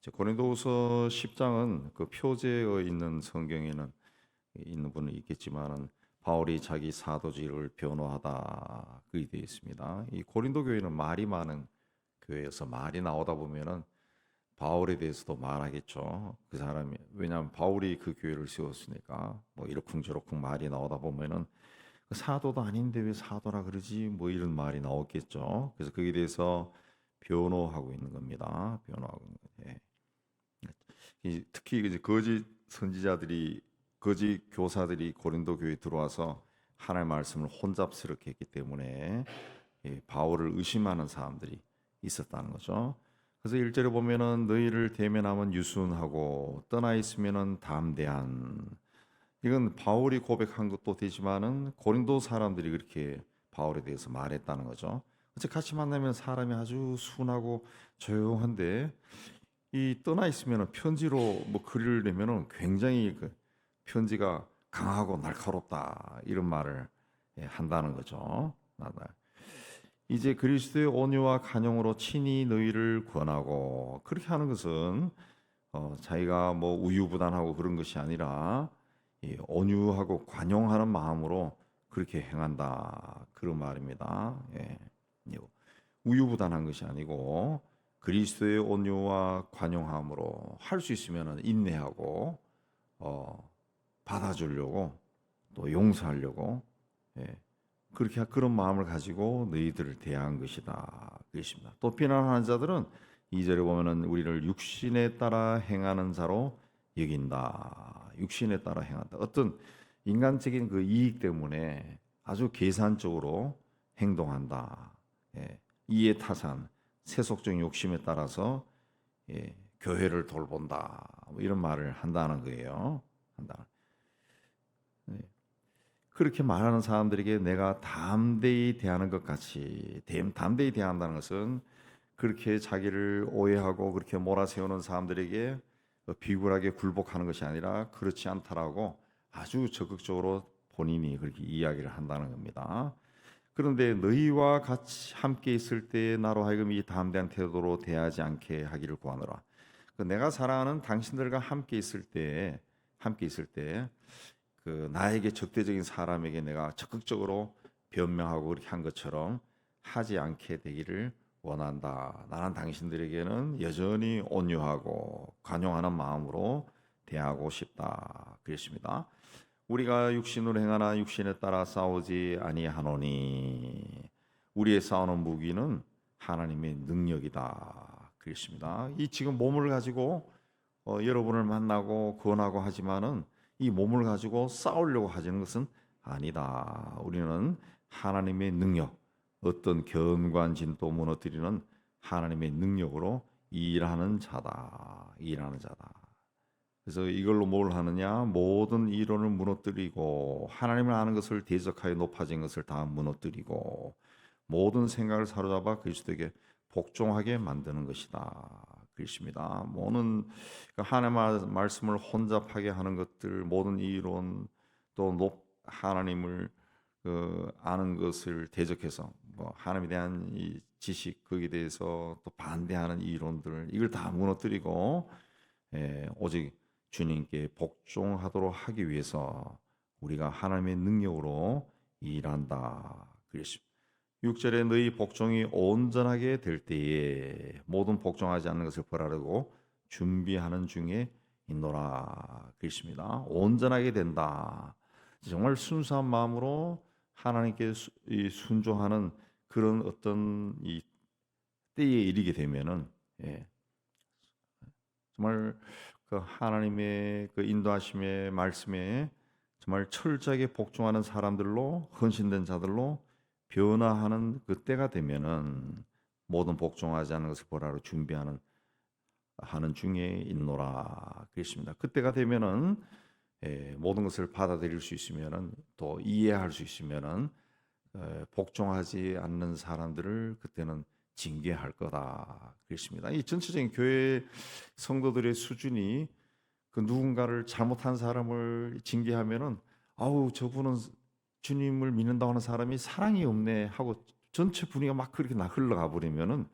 고린도후서 10장은 그 표제에 있는 성경에는 있는 분은 있겠지만은 바울이 자기 사도직을 변호하다 그게 되어 있습니다. 이 고린도 교회는 말이 많은 교회여서 말이 나오다 보면은 바울에 대해서도 말하겠죠. 그 사람이 왜냐하면 바울이 그 교회를 세웠으니까 뭐 이러쿵저러쿵 말이 나오다 보면은 그 사도도 아닌데 왜 사도라 그러지 뭐 이런 말이 나오겠죠. 그래서 거기에 대해서 변호하고 있는 겁니다. 변호하고 있는 거예요. 특히 이제 거짓 선지자들이 거짓 교사들이 고린도 교회에 들어와서 하나님의 말씀을 혼잡스럽게 했기 때문에 바울을 의심하는 사람들이 있었다는 거죠. 그래서 1절에 보면은 너희를 대면하면 유순하고 떠나 있으면은 담대한, 이건 바울이 고백한 것도 되지만은 고린도 사람들이 그렇게 바울에 대해서 말했다는 거죠. 어째 같이 만나면 사람이 아주 순하고 조용한데 이 떠나 있으면 편지로 뭐 글을 내면은 굉장히 그 편지가 강하고 날카롭다 이런 말을 한다는 거죠. 이제 그리스도의 온유와 간용으로 친히 너희를 권하고, 그렇게 하는 것은 자기가 뭐 우유부단하고 그런 것이 아니라 이 온유하고 관용하는 마음으로 그렇게 행한다 그런 말입니다. 예. 우유부단한 것이 아니고 그리스도의 온유와 관용함으로 할 수 있으면 인내하고 받아주려고 또 용서하려고, 예, 그렇게 그런 마음을 가지고 너희들을 대한 것이다 그것입니다. 또 비난하는 자들은 2절에 보면은 우리를 육신에 따라 행하는 자로 여긴다. 육신에 따라 행한다. 어떤 인간적인 그 이익 때문에 아주 계산적으로 행동한다. 예, 이해타산, 세속적 욕심에 따라서 교회를 돌본다. 뭐 이런 말을 한다는 거예요. 한다. 네. 그렇게 말하는 사람들에게 내가 담대히 대하는 것 같이, 담대히 대한다는 것은 그렇게 자기를 오해하고 그렇게 몰아세우는 사람들에게 비굴하게 굴복하는 것이 아니라 그렇지 않다라고 아주 적극적으로 본인이 그렇게 이야기를 한다는 겁니다. 그런데 너희와 같이 함께 있을 때 나로 하여금 이 담대한 태도로 대하지 않게 하기를 구하노라. 내가 사랑하는 당신들과 함께 있을 때 그 나에게 적대적인 사람에게 내가 적극적으로 변명하고 그렇게 한 것처럼 하지 않게 되기를 원한다. 나는 당신들에게는 여전히 온유하고 관용하는 마음으로 대하고 싶다. 그랬습니다. 우리가 육신으로 행하나 육신에 따라 싸우지 아니하노니 우리의 싸우는 무기는 하나님의 능력이다. 그랬습니다. 이 지금 몸을 가지고 여러분을 만나고 권하고 하지만은 이 몸을 가지고 싸우려고 하는 것은 아니다. 우리는 하나님의 능력, 어떤 견관진도 무너뜨리는 하나님의 능력으로 일하는 자다. 일하는 자다. 그래서 이걸로 뭘 하느냐? 모든 이론을 무너뜨리고 하나님을 아는 것을 대적하여 높아진 것을 다 무너뜨리고 모든 생각을 사로잡아 그리스도에게 복종하게 만드는 것이다. 그것입니다. 모든 하나님의 말씀을 혼잡하게 하는 것들, 모든 이론 또 하나님을 아는 것을 대적해서 뭐 하나님에 대한 이 지식 거기에 대해서 또 반대하는 이론들 이걸 다 무너뜨리고 오직 주님께 복종하도록 하기 위해서 우리가 하나님의 능력으로 일한다. 그랬습니다. 6절에 너희 복종이 온전하게 될 때에 모든 복종하지 않는 것을 벌하려고 준비하는 중에 있노라. 그랬습니다. 온전하게 된다. 정말 순수한 마음으로 하나님께 순종하는 그런 어떤 이 때에 이르게 되면은 정말 그 하나님의 그 인도하심의 말씀에 정말 철저하게 복종하는 사람들로 헌신된 자들로 변화하는 그 때가 되면은 모든 복종하지 않는 것을 보라로 준비하는 하는 중에 있노라 그랬습니다. 그때가 되면은 모든 것을 받아들일 수 있으면은 또 이해할 수 있으면은 복종하지 않는 사람들을 그때는 징계할 거다 그랬습니다. 이 전체적인 교회 성도들의 수준이 그 누군가를 잘못한 사람을 징계하면은 아우 저분은 주님을 믿는다고 하는 사람이 사랑이 없네 하고 전체 분위기가 막 그렇게 흘러가 버리면은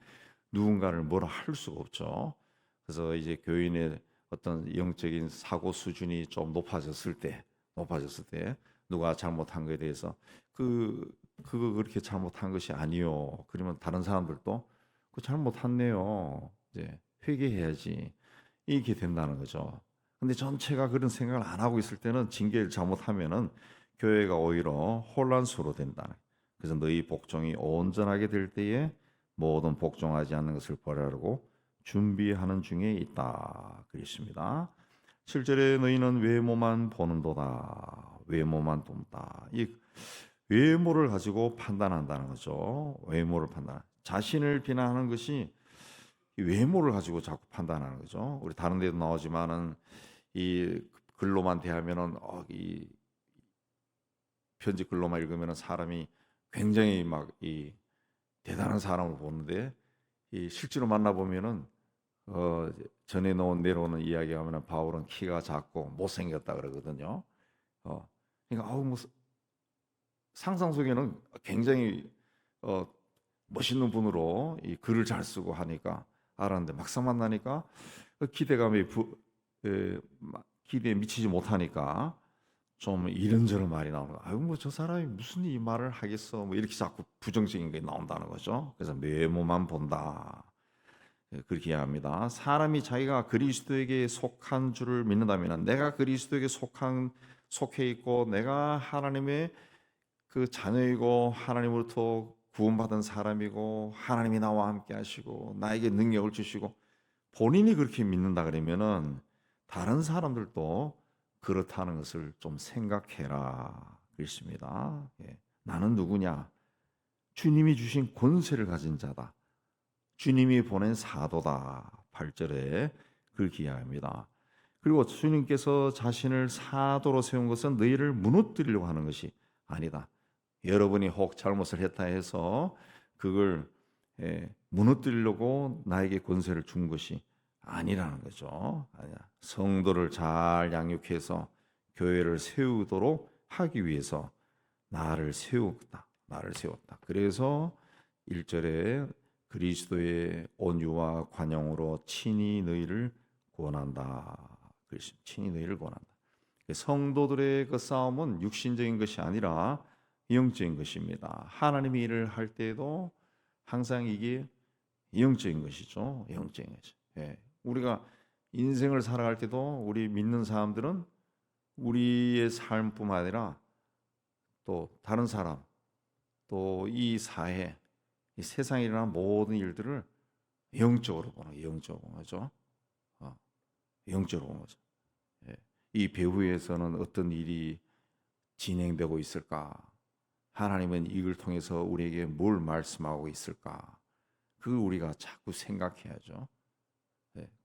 누군가를 뭐라 할 수가 없죠. 그래서 이제 교인의 어떤 영적인 사고 수준이 좀 높아졌을 때 누가 잘못한 것에 대해서 그거 그렇게 잘못한 것이 아니요. 그러면 다른 사람들도 그 잘못했네요. 이제 회개해야지. 이게 된다는 거죠. 근데 전체가 그런 생각을 안 하고 있을 때는 징계를 잘못하면은 교회가 오히려 혼란스러워 된다. 그래서 너희 복종이 온전하게 될 때에 모든 복종하지 않는 것을 버리라고 준비하는 중에 있다. 그랬습니다. 7절에 너희는 외모만 보는도다. 외모만 본다. 이 외모를 가지고 판단한다는 거죠. 외모를 판단. 자신을 비난하는 것이 이 외모를 가지고 자꾸 판단하는 거죠. 우리 다른 데도 나오지만은 이 글로만 대하면은 이 편지 글로만 읽으면은 사람이 굉장히 막 이 대단한 사람을 보는데 이 실제로 만나 보면은 전에 내려오는 이야기하면은 바울은 키가 작고 못생겼다 그러거든요. 그러니까 뭐 상상 속에는 굉장히 멋있는 분으로 이 글을 잘 쓰고 하니까 알았는데 막상 만나니까 기대에 미치지 못하니까 좀 이런저런 말이 나오는 거야. 아유 뭐 저 사람이 무슨 이 말을 하겠어. 뭐 이렇게 자꾸 부정적인 게 나온다는 거죠. 그래서 외모만 본다. 그렇게 이야기합니다. 사람이 자기가 그리스도에게 속한 줄을 믿는다면 내가 그리스도에게 속해 있고 내가 하나님의 그 자녀이고 하나님으로부터 구원받은 사람이고 하나님이 나와 함께 하시고 나에게 능력을 주시고 본인이 그렇게 믿는다 그러면은 다른 사람들도 그렇다는 것을 좀 생각해라 그랬습니다. 나는 누구냐? 주님이 주신 권세를 가진 자다. 주님이 보낸 사도다. 8절에 그렇게 이야기합니다. 그리고 주님께서 자신을 사도로 세운 것은 너희를 무너뜨리려고 하는 것이 아니다. 여러분이 혹 잘못을 했다 해서 그걸 무너뜨리려고 나에게 권세를 준 것이 아니라는 거죠. 아니야. 성도를 잘 양육해서 교회를 세우도록 하기 위해서 나를 세웠다. 그래서 1절에 그리스도의 온유와 관용으로 친히 너희를 구원한다. 친히 너희를 구원한다. 성도들의 그 싸움은 육신적인 것이 아니라 영적인 것입니다. 하나님의 일을 할 때도 항상 이게 영적인 것이죠. 영적인 것이. 우리가 인생을 살아갈 때도 우리 믿는 사람들은 우리의 삶뿐만 아니라 또 다른 사람, 또 이 사회, 이 세상에 일어나는 모든 일들을 영적으로 보는 거죠. 영적으로 보는 거죠. 이 배후에서는 어떤 일이 진행되고 있을까? 하나님은 이걸 통해서 우리에게 뭘 말씀하고 있을까? 그걸 우리가 자꾸 생각해야죠.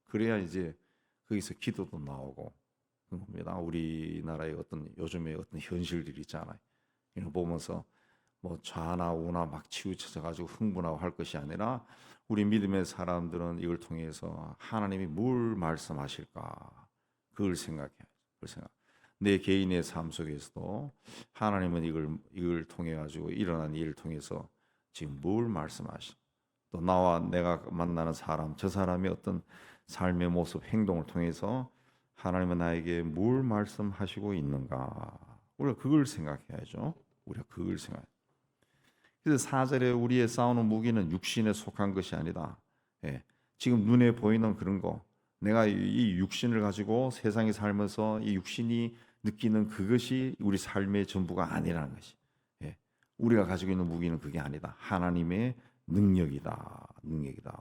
그래야 이제 거기서 기도도 나오고 그런 겁니다. 우리나라의 요즘의 어떤 현실들이 있잖아요. 이거 보면서 뭐 좌나 우나 막 치우쳐져 가지고 흥분하고 할 것이 아니라 우리 믿음의 사람들은 이걸 통해서 하나님이 뭘 말씀하실까? 그걸 생각해야죠. 내 개인의 삶 속에서도 하나님은 이걸 통해 가지고 일어난 일을 통해서 지금 뭘 말씀하시? 또 나와 내가 만나는 사람, 저 사람의 어떤 삶의 모습, 행동을 통해서 하나님은 나에게 뭘 말씀하시고 있는가? 우리가 그걸 생각해야죠. 그래서 4절에 우리의 싸우는 무기는 육신에 속한 것이 아니다. 지금 눈에 보이는 그런 거, 내가 이 육신을 가지고 세상에 살면서 이 육신이 느끼는 그것이 우리 삶의 전부가 아니라는 것이. 우리가 가지고 있는 무기는 그게 아니다. 하나님의 능력이다.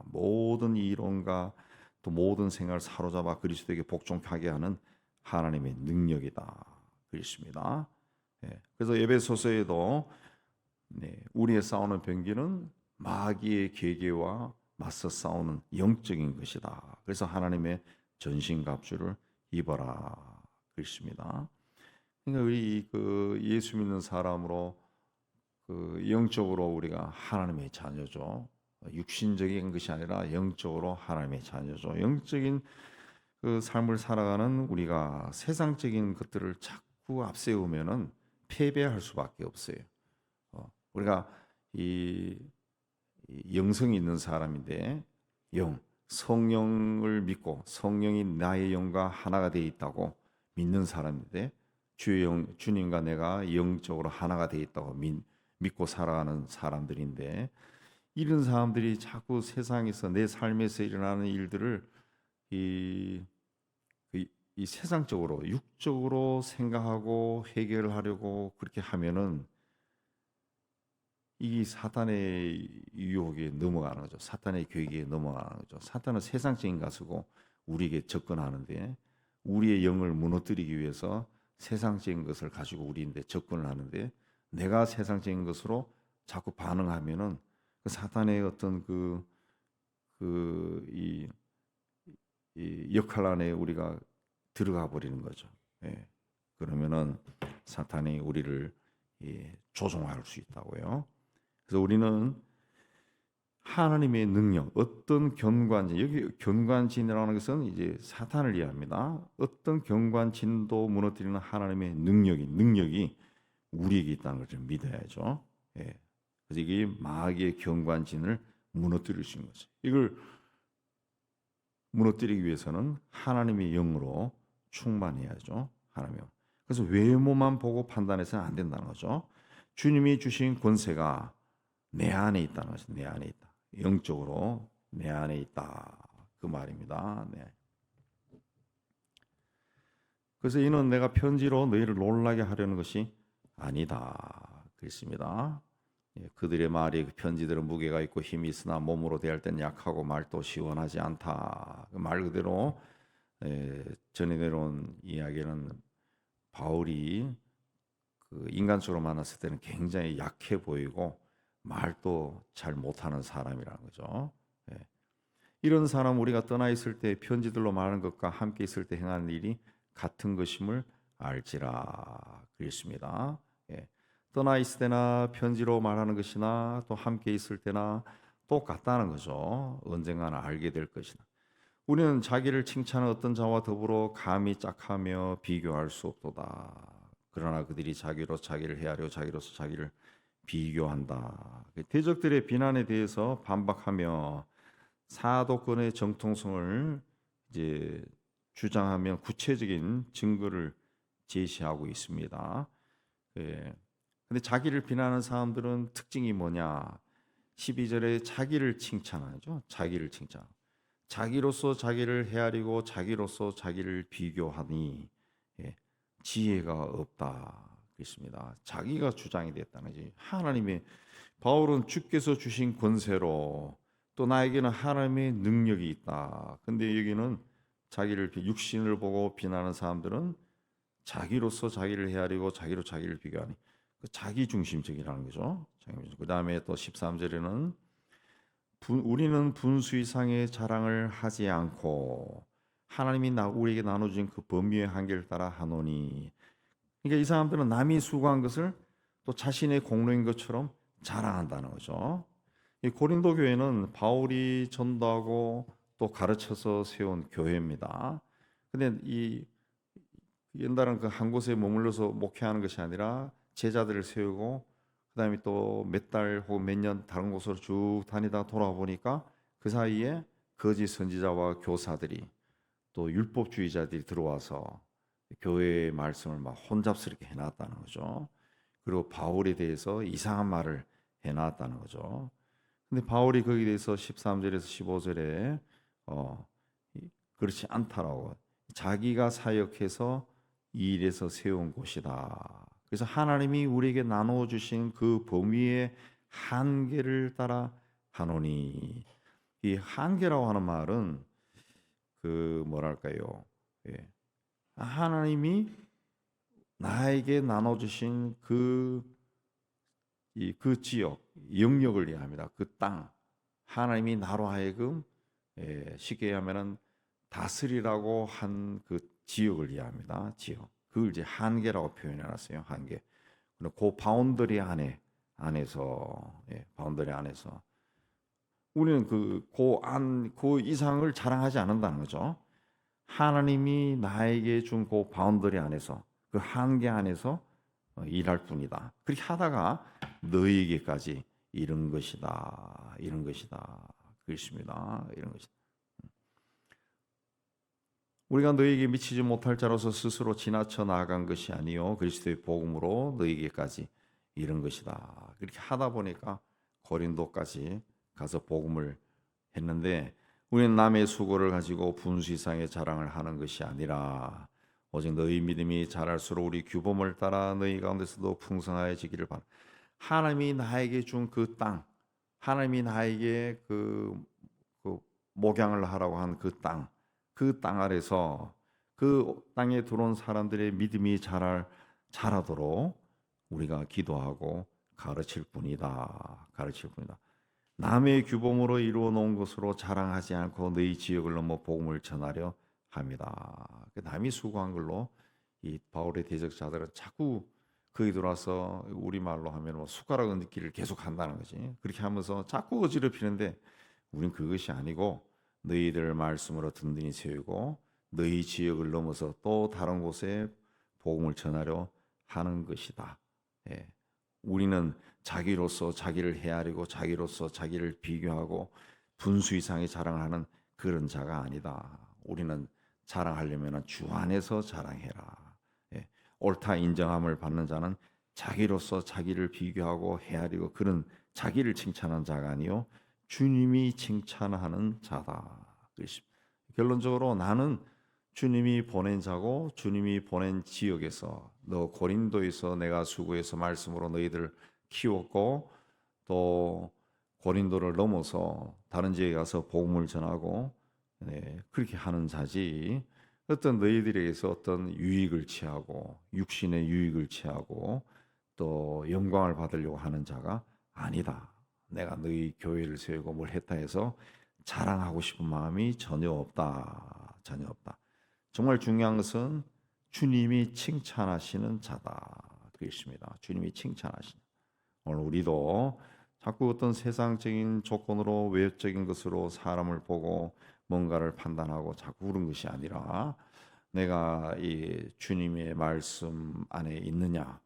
모든 이론과 또 모든 생각을 사로잡아 그리스도에게 복종하게 하는 하나님의 능력이다. 그렇습니다. 그래서 에베소서에도 우리의 싸우는 병기는 마귀의 계계와 맞서 싸우는 영적인 것이다. 그래서 하나님의 전신갑주를 입어라. 그렇습니다. 그러니까 우리 예수 믿는 사람으로 영적으로 우리가 하나님의 자녀죠. 육신적인 것이 아니라 영적으로 하나님의 자녀죠. 영적인 그 삶을 살아가는 우리가 세상적인 것들을 자꾸 앞세우면은 패배할 수밖에 없어요. 우리가 이 영성이 있는 사람인데 성령을 믿고 성령이 나의 영과 하나가 되어 있다고 믿는 사람인데 주님과 내가 영적으로 하나가 되어 있다고 믿고 살아가는 사람들인데 이런 사람들이 자꾸 세상에서 내 삶에서 일어나는 일들을 이, 이 세상적으로 육적으로 생각하고 해결하려고 그렇게 하면은 이 사탄의 유혹에 넘어가는 거죠. 사탄의 교육에 넘어가는 거죠. 사탄은 세상적인 것이고 우리에게 접근하는데 우리의 영을 무너뜨리기 위해서 세상적인 것을 가지고 우리인데 접근을 하는데 내가 세상적인 것으로 자꾸 반응하면은 그 사탄의 어떤 이 역할 안에 우리가 들어가 버리는 거죠. 예. 그러면은 사탄이 우리를 조종할 수 있다고요. 그래서 우리는 하나님의 능력, 어떤 견관진, 여기 견관진이라는 것은 이제 사탄을 이해합니다. 어떤 견관진도 무너뜨리는 하나님의 능력이 우리에게 있다는 것을 믿어야죠. 예. 그래서 이게 마귀의 견관진을 무너뜨릴 수 있는 거죠. 이걸 무너뜨리기 위해서는 하나님의 영으로 충만해야죠. 하나님. 그래서 외모만 보고 판단해서는 안 된다는 거죠. 주님이 주신 권세가 내 안에 있다는 것이 내 안에 있다. 영적으로 내 안에 있다. 그 말입니다. 네. 그래서 이는 내가 편지로 너희를 놀라게 하려는 것이 아니다. 그렇습니다. 그들의 말이 그 편지들은 무게가 있고 힘이 있으나 몸으로 대할 땐 약하고 말도 시원하지 않다. 그 말 그대로 전에 내려온 이야기는 바울이 그 인간적으로 만났을 때는 굉장히 약해 보이고 말도 잘 못하는 사람이라는 거죠. 이런 사람 우리가 떠나 있을 때 편지들로 말하는 것과 함께 있을 때 행하는 일이 같은 것임을 알지라 그랬습니다. 떠나 있을 때나 편지로 말하는 것이나 또 함께 있을 때나 똑같다는 거죠. 언젠가는 알게 될 것이다. 우리는 자기를 칭찬하는 어떤 자와 더불어 감히 짝하며 비교할 수 없도다. 그러나 그들이 자기로서 자기를 헤아려 자기로서 자기를 비교한다. 대적들의 비난에 대해서 반박하며 사도권의 정통성을 이제 주장하며 구체적인 증거를 제시하고 있습니다. 근데 자기를 비난하는 사람들은 특징이 뭐냐? 12절에 자기를 칭찬하죠. 자기를 칭찬. 자기로서 자기를 헤아리고 자기로서 자기를 비교하니 지혜가 없다. 그렇습니다. 자기가 주장이 됐다는 거지. 하나님의 바울은 주께서 주신 권세로 또 나에게는 하나님의 능력이 있다. 근데 여기는 자기를 육신을 보고 비난하는 사람들은 자기로서 자기를 헤아리고 자기로 자기를 비교하니 자기 중심적이라는 거죠. 그 다음에 또 13절에는 우리는 분수 이상의 자랑을 하지 않고 하나님이 우리에게 나눠준 그 범위의 한계를 따라 하노니. 그러니까 이 사람들은 남이 수고한 것을 또 자신의 공로인 것처럼 자랑한다는 거죠. 이 고린도 교회는 바울이 전도하고 또 가르쳐서 세운 교회입니다. 근데 이 옛날은 그 한 곳에 머물러서 목회하는 것이 아니라 제자들을 세우고 그다음에 또 몇 달 혹은 몇 년 다른 곳으로 쭉 다니다 돌아와 보니까 그 사이에 거짓 선지자와 교사들이 또 율법주의자들이 들어와서 교회의 말씀을 막 혼잡스럽게 해놨다는 거죠. 그리고 바울에 대해서 이상한 말을 해놨다는 거죠. 근데 바울이 거기에 대해서 13절에서 15절에 그렇지 않다라고 자기가 사역해서 이 일에서 세운 곳이다. 그래서 하나님이 우리에게 나누어 주신 그 범위의 한계를 따라 하노니. 이 한계라고 하는 말은 그 뭐랄까요? 하나님이 나에게 나눠 주신 그 지역, 영역을 이해합니다. 그 땅, 하나님이 나로 하여금 쉽게 하면은 다스리라고 한 그 지역을 이해합니다. 지역. 그걸 이제 한계라고 표현해놨어요. 한계. 그 바운더리 안에서 바운더리 안에서 우리는 그 이상을 자랑하지 않는다는 거죠. 하나님이 나에게 준 그 바운더리 안에서 그 한계 안에서 일할 뿐이다. 그렇게 하다가 너희에게까지 이런 것이다. 이런 것이다. 그렇습니다. 이런 것이다. 우리가 너에게 미치지 못할 자로서 스스로 지나쳐 나아간 것이 아니요 그리스도의 복음으로 너에게까지 이른 것이다. 그렇게 하다 보니까 고린도까지 가서 복음을 했는데 우리는 남의 수고를 가지고 분수이상의 자랑을 하는 것이 아니라 오직 너희 믿음이 자랄수록 우리 규범을 따라 너희 가운데서도 풍성해지기를 바라. 하나님이 나에게 준 그 땅, 하나님이 나에게 그 목양을 하라고 한 그 땅 아래서 그 땅에 들어온 사람들의 믿음이 자라도록 우리가 기도하고 가르칠 뿐이다. 가르칠 뿐이다. 남의 규범으로 이루어 놓은 것으로 자랑하지 않고 너희 지역을 넘어 복음을 전하려 합니다. 남이 수고한 걸로 이 바울의 대적자들은 자꾸 거기 들어와서 우리말로 하면 뭐 숟가락을 넣기를 계속 한다는 거지. 그렇게 하면서 자꾸 어지럽히는데 우린 그것이 아니고 너희들 말씀으로 든든히 세우고 너희 지역을 넘어서 또 다른 곳에 복음을 전하려 하는 것이다. 예. 우리는 자기로서 자기를 헤아리고 자기로서 자기를 비교하고 분수 이상의 자랑을 하는 그런 자가 아니다. 우리는 자랑하려면 주 안에서 자랑해라. 예. 옳다 인정함을 받는 자는 자기로서 자기를 비교하고 헤아리고 그런 자기를 칭찬하는 자가 아니요 주님이 칭찬하는 자다. 결론적으로 나는 주님이 보낸 자고 주님이 보낸 지역에서 너 고린도에서 내가 수고해서 말씀으로 너희들 키웠고 또 고린도를 넘어서 다른 지역에 가서 복음을 전하고 그렇게 하는 자지 어떤 너희들에게서 어떤 유익을 취하고 육신의 유익을 취하고 또 영광을 받으려고 하는 자가 아니다. 내가 너희 교회를 세우고 뭘 했다 해서 자랑하고 싶은 마음이 전혀 없다. 전혀 없다. 정말 중요한 것은 주님이 칭찬하시는 자다. 그것입니다. 주님이 칭찬하시는. 오늘 우리도 자꾸 어떤 세상적인 조건으로 외적인 것으로 사람을 보고 뭔가를 판단하고 자꾸 그런 것이 아니라 내가 이 주님의 말씀 안에 있느냐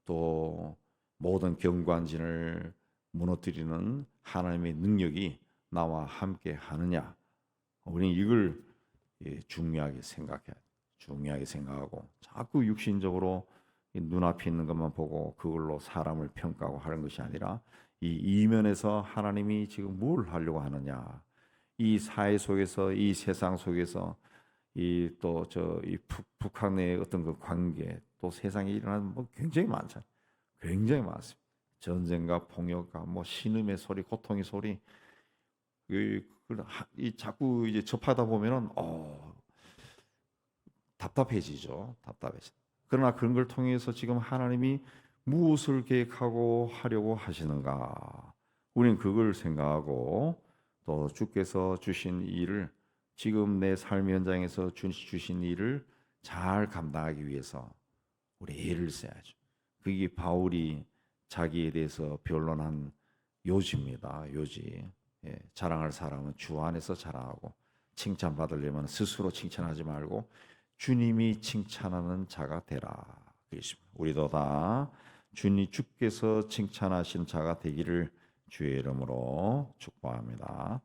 또 모든 경관진을 무너뜨리는 하나님의 능력이 나와 함께 하느냐 우리는 이걸 중요하게 생각하고 자꾸 육신적으로 눈앞에 있는 것만 보고 그걸로 사람을 평가하고 하는 것이 아니라 이 이면에서 하나님이 지금 뭘 하려고 하느냐 이 사회 속에서 이 세상 속에서 이 북한 내의 어떤 그 관계 또 세상에 일어나는 뭐 굉장히 많잖아요. 굉장히 많습니다. 전쟁과 폭력과 뭐 신음의 소리, 고통의 소리 이 자꾸 이제 접하다 보면은 답답해지죠. 답답해져. 그러나 그런 걸 통해서 지금 하나님이 무엇을 계획하고 하려고 하시는가? 우리는 그걸 생각하고 또 주께서 주신 일을 지금 내 삶 현장에서 주신 일을 잘 감당하기 위해서 우리 애를 써야죠. 그게 바울이 자기에 대해서 변론한 요지입니다. 요지. 예, 자랑할 사람은 주 안에서 자랑하고 칭찬받으려면 스스로 칭찬하지 말고 주님이 칭찬하는 자가 되라. 그렇습니다. 우리도 다 주께서 칭찬하신 자가 되기를 주의 이름으로 축복합니다.